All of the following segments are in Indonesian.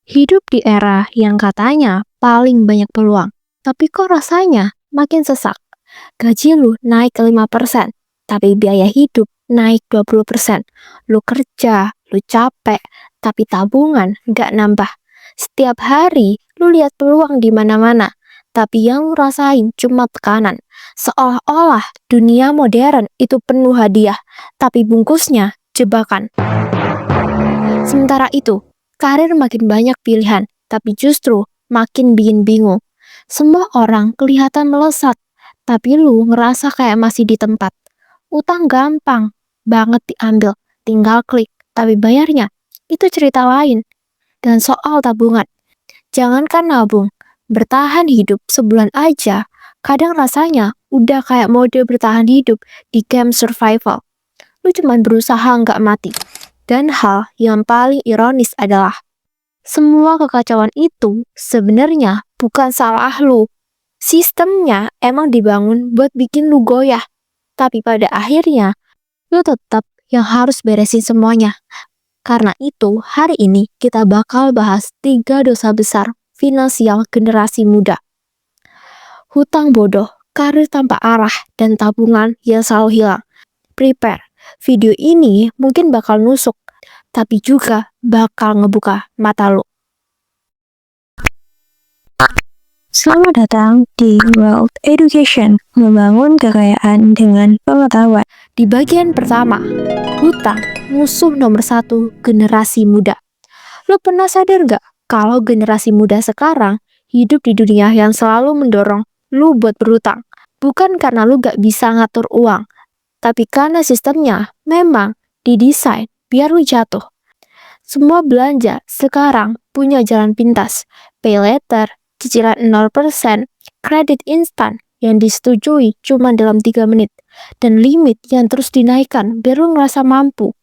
Hidup di era yang katanya paling banyak peluang, tapi kok rasanya makin sesak. Gaji lu naik 5%, tapi biaya hidup naik 20%. Lu kerja, lu capek, tapi tabungan nggak nambah. Setiap hari lu lihat peluang di mana-mana, tapi yang lu rasain cuma tekanan. Seolah-olah dunia modern itu penuh hadiah, tapi bungkusnya jebakan. Sementara itu, karir makin banyak pilihan, tapi justru makin bikin bingung. Semua orang kelihatan melesat, tapi lu ngerasa kayak masih di tempat. Utang gampang banget diambil, tinggal klik, tapi bayarnya itu cerita lain. Dan soal tabungan, jangankan nabung, bertahan hidup sebulan aja, kadang rasanya udah kayak mode bertahan hidup di game survival. Lu cuman berusaha nggak mati. Dan hal yang paling ironis adalah semua kekacauan itu sebenarnya bukan salah lu. Sistemnya emang dibangun buat bikin lu goyah. Tapi pada akhirnya, lu tetap yang harus beresin semuanya. Karena itu, hari ini kita bakal bahas 3 dosa besar finansial generasi muda. Hutang bodoh, karir tanpa arah, dan tabungan yang selalu hilang. Prepare, video ini mungkin bakal nusuk, tapi juga bakal ngebuka mata lo. Selamat datang di World Education, membangun kekayaan dengan pengetahuan. Di bagian pertama, hutang, musuh nomor 1 generasi muda. Lo pernah sadar gak kalau generasi muda sekarang hidup di dunia yang selalu mendorong lo buat berhutang? Bukan karena lo gak bisa ngatur uang, tapi karena sistemnya memang didesain biar lo jatuh. Semua belanja sekarang punya jalan pintas, pay later, cicilan 0%, kredit instan yang disetujui cuma dalam 3 menit, dan limit yang terus dinaikkan biar lu ngerasa mampu.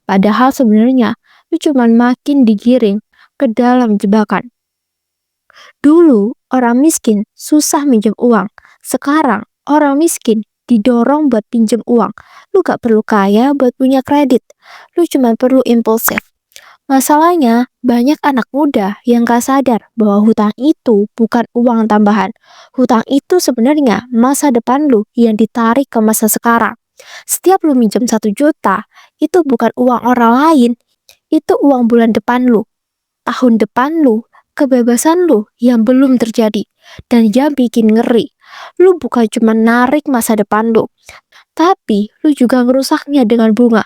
Padahal sebenarnya lu cuma makin digiring ke dalam jebakan. Dulu orang miskin susah minjem uang, sekarang orang miskin didorong buat pinjem uang. Lu gak perlu kaya buat punya kredit, lu cuma perlu impulsif. Masalahnya, banyak anak muda yang gak sadar bahwa hutang itu bukan uang tambahan. Hutang itu sebenarnya masa depan lu yang ditarik ke masa sekarang. Setiap lu minjem 1 juta, itu bukan uang orang lain, itu uang bulan depan lu, tahun depan lu, kebebasan lu yang belum terjadi. Dan yang bikin ngeri, lu bukan cuma narik masa depan lu, tapi lu juga ngerusaknya dengan bunga.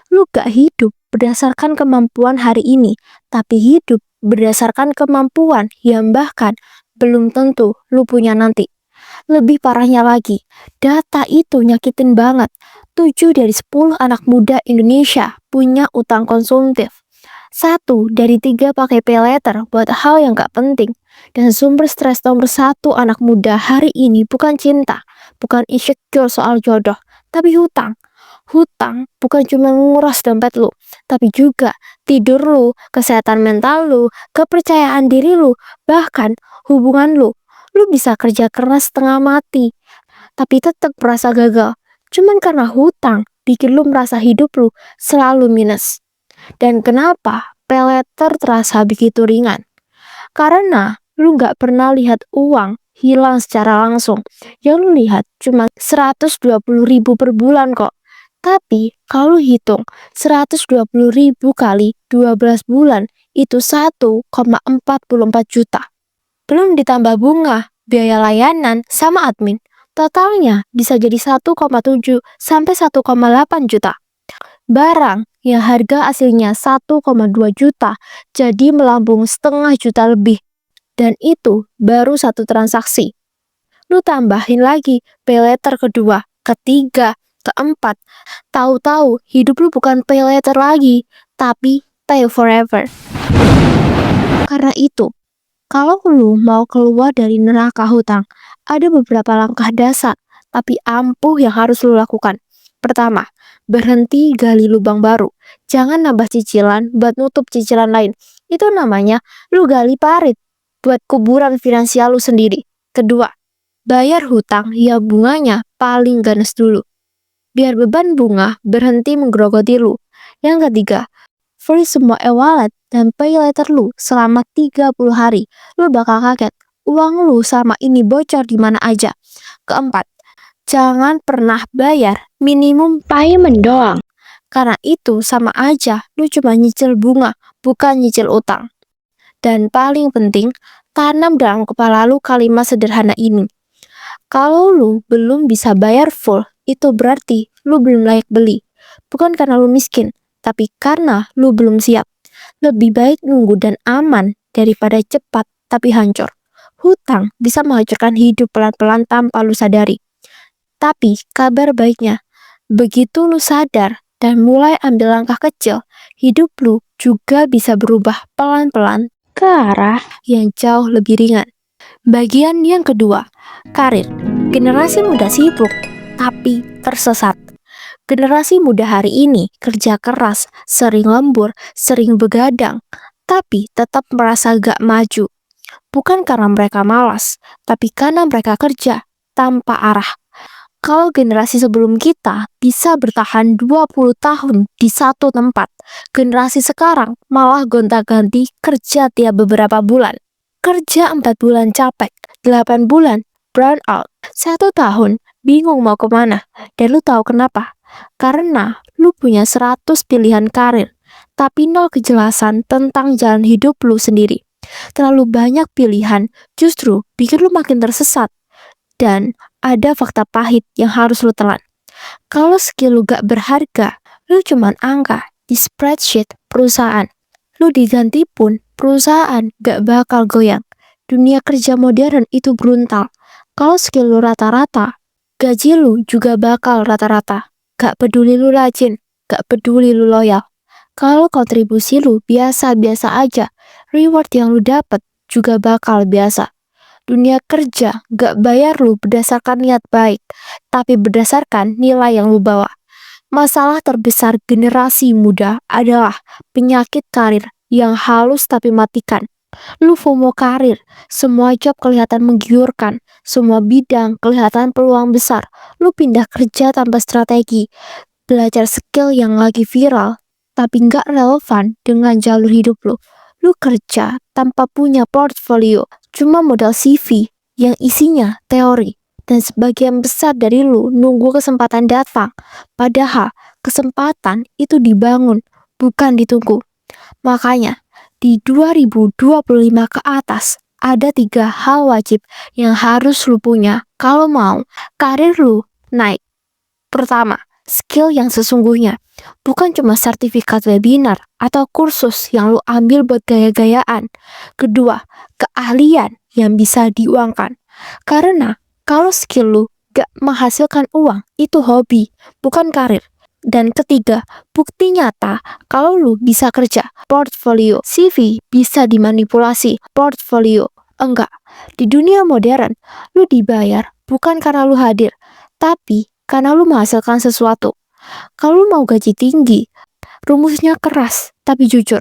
Lu gak hidup berdasarkan kemampuan hari ini, tapi hidup berdasarkan kemampuan yang bahkan belum tentu lu punya nanti. Lebih parahnya lagi, data itu nyakitin banget. 7 dari 10 anak muda Indonesia punya utang konsumtif. 1 dari 3 pakai pay later buat hal yang gak penting. Dan sumber stres nomor 1 anak muda hari ini bukan cinta, bukan insecure soal jodoh, tapi hutang. Hutang bukan cuma nguras dompet lu, tapi juga tidur lu, kesehatan mental lu, kepercayaan diri lu, bahkan hubungan lu. Lu bisa kerja keras setengah mati, tapi tetap merasa gagal. Cuman karena hutang bikin lu merasa hidup lu selalu minus. Dan kenapa pay later terasa begitu ringan? Karena lu gak pernah lihat uang hilang secara langsung. Yang lu lihat cuma 120.000 per bulan kok. Tapi kalau hitung 120.000 kali 12 bulan itu 1,44 juta. Belum ditambah bunga, biaya layanan, sama admin. Totalnya bisa jadi 1,7 sampai 1,8 juta. Barang yang harga aslinya 1,2 juta jadi melambung setengah juta lebih. Dan itu baru 1 transaksi. Lu tambahin lagi pay later kedua, ketiga, keempat. Tahu-tahu hidup lu bukan pay later lagi, tapi pay forever. Karena itu, kalau lu mau keluar dari neraka hutang, ada beberapa langkah dasar, tapi ampuh yang harus lu lakukan. Pertama, berhenti gali lubang baru. Jangan nambah cicilan buat nutup cicilan lain. Itu namanya lu gali parit buat kuburan finansial lu sendiri. Kedua, bayar hutang yang bunganya paling ganas dulu, biar beban bunga berhenti menggerogoti lu. Yang ketiga, freeze semua e-wallet dan pay later lu selama 30 hari. Lu bakal kaget, uang lu sama ini bocor di mana aja. Keempat, jangan pernah bayar minimum payment doang. Karena itu sama aja lu cuma nyicil bunga, bukan nyicil utang. Dan paling penting, tanam dalam kepala lu kalimat sederhana ini. Kalau lu belum bisa bayar full, itu berarti lu belum layak beli. Bukan karena lu miskin, tapi karena lu belum siap. Lebih baik nunggu dan aman daripada cepat tapi hancur. Hutang bisa menghancurkan hidup pelan-pelan tanpa lu sadari. Tapi kabar baiknya, begitu lu sadar dan mulai ambil langkah kecil, hidup lu juga bisa berubah pelan-pelan ke arah yang jauh lebih ringan. Bagian yang kedua, karir. Generasi muda sibuk, tapi tersesat. Generasi muda hari ini kerja keras, sering lembur, sering begadang, tapi tetap merasa gak maju. Bukan karena mereka malas, tapi karena mereka kerja tanpa arah. Kalau generasi sebelum kita bisa bertahan 20 tahun di satu tempat, generasi sekarang malah gonta-ganti kerja tiap beberapa bulan. Kerja 4 bulan capek, 8 bulan burn out, 1 tahun bingung mau kemana. Dan lu tahu kenapa? Karena lu punya 100 pilihan karir, tapi nol kejelasan tentang jalan hidup lu sendiri. Terlalu banyak pilihan justru bikin lu makin tersesat. Dan ada fakta pahit yang harus lu telan. Kalau skill lu gak berharga, lu cuman angka di spreadsheet perusahaan. Lu diganti pun, perusahaan gak bakal goyang. Dunia kerja modern itu brutal. Kalau skill lu rata-rata, gaji lu juga bakal rata-rata. Gak peduli lu rajin, gak peduli lu loyal. Kalau kontribusi lu biasa-biasa aja, reward yang lu dapet juga bakal biasa. Dunia kerja gak bayar lu berdasarkan niat baik, tapi berdasarkan nilai yang lu bawa. Masalah terbesar generasi muda adalah penyakit karir yang halus tapi matikan. Lu FOMO karir, semua job kelihatan menggiurkan, semua bidang kelihatan peluang besar. Lu pindah kerja tanpa strategi, belajar skill yang lagi viral, tapi gak relevan dengan jalur hidup lu. Lu kerja tanpa punya portfolio, cuma modal CV yang isinya teori, dan sebagian besar dari lu nunggu kesempatan datang. Padahal kesempatan itu dibangun, bukan ditunggu. Makanya di 2025 ke atas ada 3 hal wajib yang harus lu punya kalau mau karir lu naik. Pertama, skill yang sesungguhnya. Bukan cuma sertifikat webinar atau kursus yang lu ambil buat gaya-gayaan. Kedua, keahlian yang bisa diuangkan. Karena kalau skill lu gak menghasilkan uang, itu hobi, bukan karir. Dan ketiga, bukti nyata kalau lu bisa kerja. Portfolio, CV bisa dimanipulasi, portfolio enggak. Di dunia modern, lu dibayar bukan karena lu hadir, tapi karena lu menghasilkan sesuatu. Kalau lu mau gaji tinggi, rumusnya keras tapi jujur.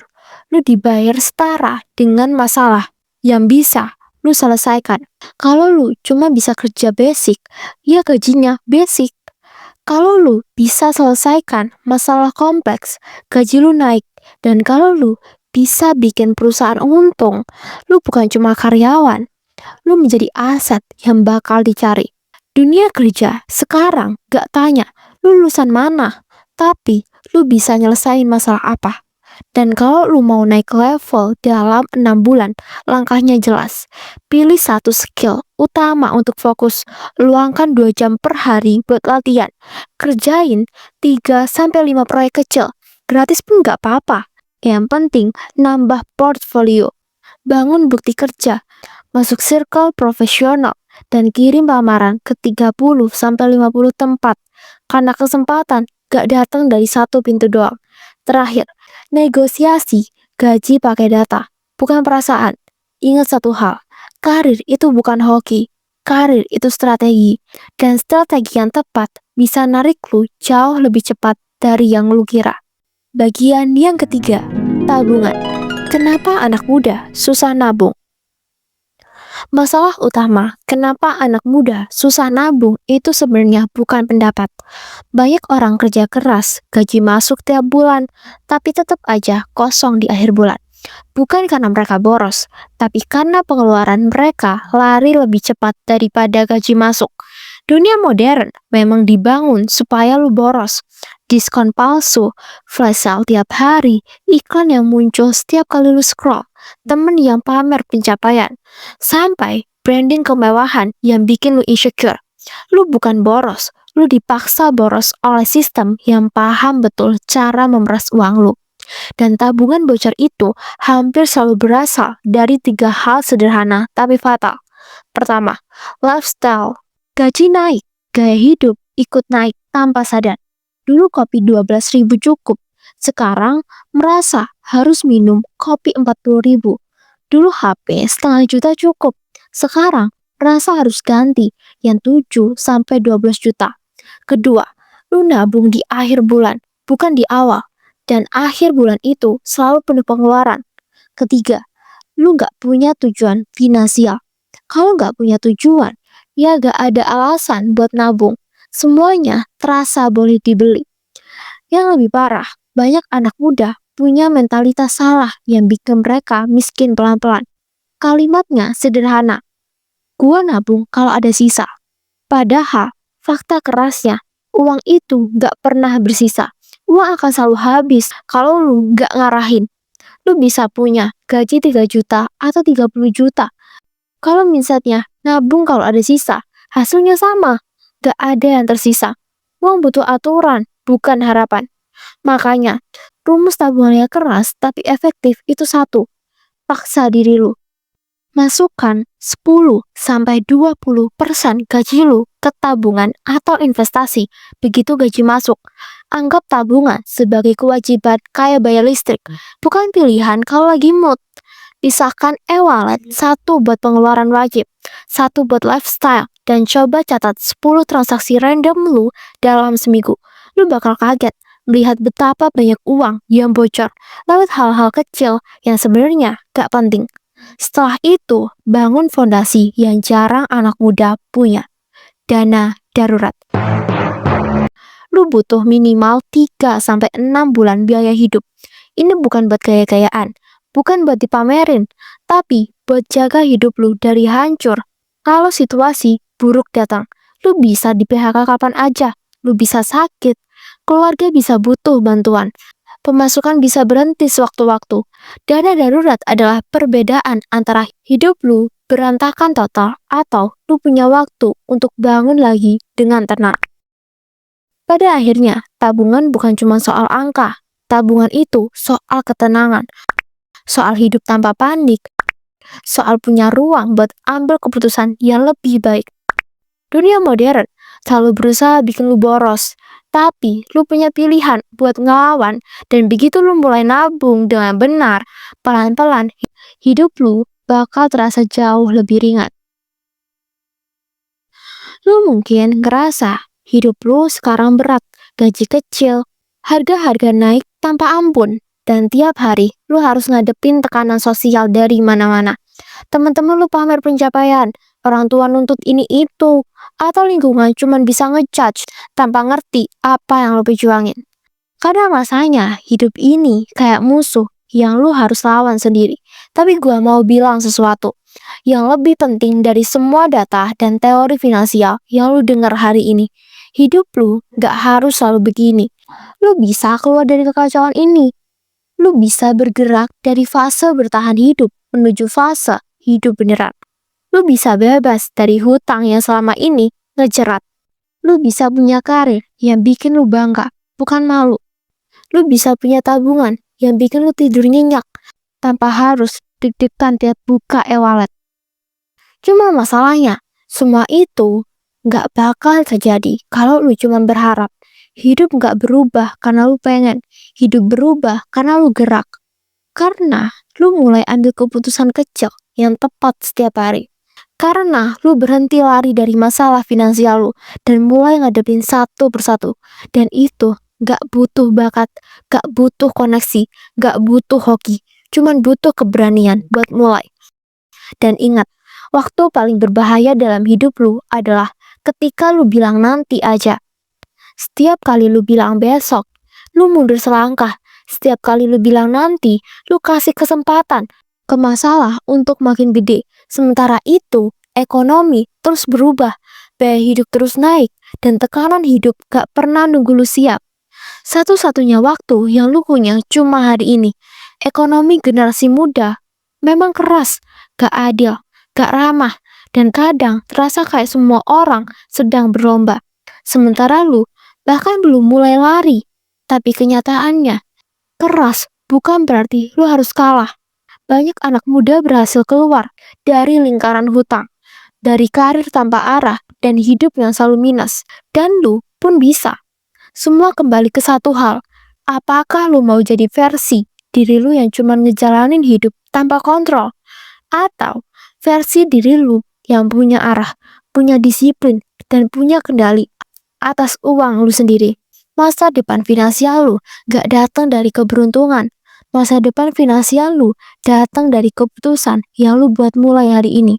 Lu dibayar setara dengan masalah yang bisa lu selesaikan. Kalau lu cuma bisa kerja basic, ya gajinya basic. Kalau lu bisa selesaikan masalah kompleks, gaji lu naik. Dan kalau lu bisa bikin perusahaan untung, lu bukan cuma karyawan, lu menjadi aset yang bakal dicari. Dunia kerja sekarang gak tanya lu lulusan mana, tapi lu bisa nyelesain masalah apa. Dan kalau lu mau naik level dalam 6 bulan, langkahnya jelas. Pilih satu skill utama untuk fokus. Luangkan 2 jam per hari buat latihan. Kerjain 3-5 proyek kecil. Gratis pun gak apa-apa. Yang penting nambah portfolio. Bangun bukti kerja. Masuk circle profesional. Dan kirim lamaran ke 30-50 tempat. Karena kesempatan gak datang dari satu pintu doang. Terakhir, negosiasi gaji pakai data, bukan perasaan. Ingat satu hal, karir itu bukan hoki, karir itu strategi. Dan strategi yang tepat bisa narik lu jauh lebih cepat dari yang lu kira. Bagian yang ketiga, tabungan. Kenapa anak muda susah nabung? Masalah utama kenapa anak muda susah nabung itu sebenarnya bukan pendapat. Banyak orang kerja keras, gaji masuk tiap bulan, tapi tetap aja kosong di akhir bulan. Bukan karena mereka boros, tapi karena pengeluaran mereka lari lebih cepat daripada gaji masuk. Dunia modern memang dibangun supaya lu boros. Diskon palsu, flash sale tiap hari, iklan yang muncul setiap kali lu scroll, temen yang pamer pencapaian, sampai branding kemewahan yang bikin lu insecure. Lu bukan boros, lu dipaksa boros oleh sistem yang paham betul cara memeras uang lu. Dan tabungan bocor itu hampir selalu berasal dari 3 hal sederhana tapi fatal. Pertama, lifestyle. Gaji naik, gaya hidup ikut naik tanpa sadar. Dulu kopi 12.000 cukup, sekarang merasa harus minum kopi 40.000. Dulu HP setengah juta cukup, sekarang merasa harus ganti yang 7 sampai 12 juta. Kedua, lu nabung di akhir bulan, bukan di awal. Dan akhir bulan itu selalu penuh pengeluaran. Ketiga, lu gak punya tujuan finansial. Kalau gak punya tujuan, ya gak ada alasan buat nabung. Semuanya terasa boleh dibeli. Yang lebih parah, banyak anak muda punya mentalitas salah yang bikin mereka miskin pelan-pelan. Kalimatnya sederhana, gua nabung kalau ada sisa. Padahal, fakta kerasnya, uang itu gak pernah bersisa. Uang akan selalu habis kalau lu gak ngarahin. Lu bisa punya gaji 3 juta atau 30 juta. Kalau misalnya nabung kalau ada sisa, hasilnya sama. Gak ada yang tersisa. Uang butuh aturan, bukan harapan. Makanya, rumus tabungan yang keras tapi efektif itu satu. Paksa diri lu. Masukkan 10-20% gaji lu ke tabungan atau investasi begitu gaji masuk. Anggap tabungan sebagai kewajiban kayak bayar listrik, bukan pilihan kalau lagi mood. Pisahkan e-wallet, satu buat pengeluaran wajib, satu buat lifestyle, dan coba catat 10 transaksi random lu dalam seminggu. Lu bakal kaget melihat betapa banyak uang yang bocor lewat hal-hal kecil yang sebenarnya gak penting. Setelah itu, bangun fondasi yang jarang anak muda punya. Dana darurat. Lu butuh minimal 3-6 bulan biaya hidup. Ini bukan buat gaya-gayaan, bukan buat dipamerin, tapi buat jaga hidup lu dari hancur. Kalau situasi buruk datang, lu bisa di PHK kapan aja, lu bisa sakit, keluarga bisa butuh bantuan. Pemasukan bisa berhenti sewaktu-waktu. Dana darurat adalah perbedaan antara hidup lu berantakan total atau lu punya waktu untuk bangun lagi dengan tenang. Pada akhirnya, tabungan bukan cuma soal angka. Tabungan itu soal ketenangan, soal hidup tanpa panik, soal punya ruang buat ambil keputusan yang lebih baik. Dunia modern selalu berusaha bikin lu boros, tapi lu punya pilihan buat ngelawan, dan begitu lu mulai nabung dengan benar, pelan-pelan hidup lu bakal terasa jauh lebih ringan. Lu mungkin ngerasa hidup lu sekarang berat, gaji kecil, harga-harga naik tanpa ampun, dan tiap hari lu harus ngadepin tekanan sosial dari mana-mana. Teman-teman lu pamer pencapaian, orang tua nuntut ini itu, atau lingkungan cuman bisa ngejudge tanpa ngerti apa yang lo perjuangin. Karena masanya hidup ini kayak musuh yang lu harus lawan sendiri. Tapi gua mau bilang sesuatu yang lebih penting dari semua data dan teori finansial yang lu dengar hari ini. Hidup lu gak harus selalu begini. Lu bisa keluar dari kekacauan ini. Lu bisa bergerak dari fase bertahan hidup menuju fase hidup beneran. Lu bisa bebas dari hutang yang selama ini ngejerat. Lu bisa punya karir yang bikin lu bangga, bukan malu. Lu bisa punya tabungan yang bikin lu tidur nyenyak tanpa harus deg-degan tiap buka e-wallet. Cuma masalahnya, semua itu gak bakal terjadi kalau lu cuma berharap. Hidup gak berubah karena lu pengen. Hidup berubah karena lu gerak. Karena lu mulai ambil keputusan kecil yang tepat setiap hari. Karena lu berhenti lari dari masalah finansial lu dan mulai ngadepin satu persatu. Dan itu gak butuh bakat, gak butuh koneksi, gak butuh hoki. Cuman butuh keberanian buat mulai. Dan ingat, Waktu paling berbahaya dalam hidup lu adalah ketika lu bilang nanti aja. Setiap kali lu bilang besok, lu mundur selangkah. Setiap kali lu bilang nanti, lu kasih kesempatan ke masalah untuk makin gede. Sementara itu, ekonomi terus berubah, biaya hidup terus naik, dan tekanan hidup gak pernah nunggu lu siap. Satu-satunya waktu yang lu punya cuma hari ini. Ekonomi generasi muda memang keras, gak adil, gak ramah, dan kadang terasa kayak semua orang sedang berlomba. Sementara lu bahkan belum mulai lari. Tapi kenyataannya, keras bukan berarti lu harus kalah. Banyak anak muda berhasil keluar dari lingkaran hutang, dari karir tanpa arah, dan hidup yang selalu minus. Dan lu pun bisa. Semua kembali ke satu hal. Apakah lu mau jadi versi diri lu yang cuma ngejalanin hidup tanpa kontrol? Atau versi diri lu yang punya arah, punya disiplin, dan punya kendali atas uang lu sendiri? Masa depan finansial lu gak datang dari keberuntungan. Masa depan finansial lu datang dari keputusan yang lu buat mulai hari ini.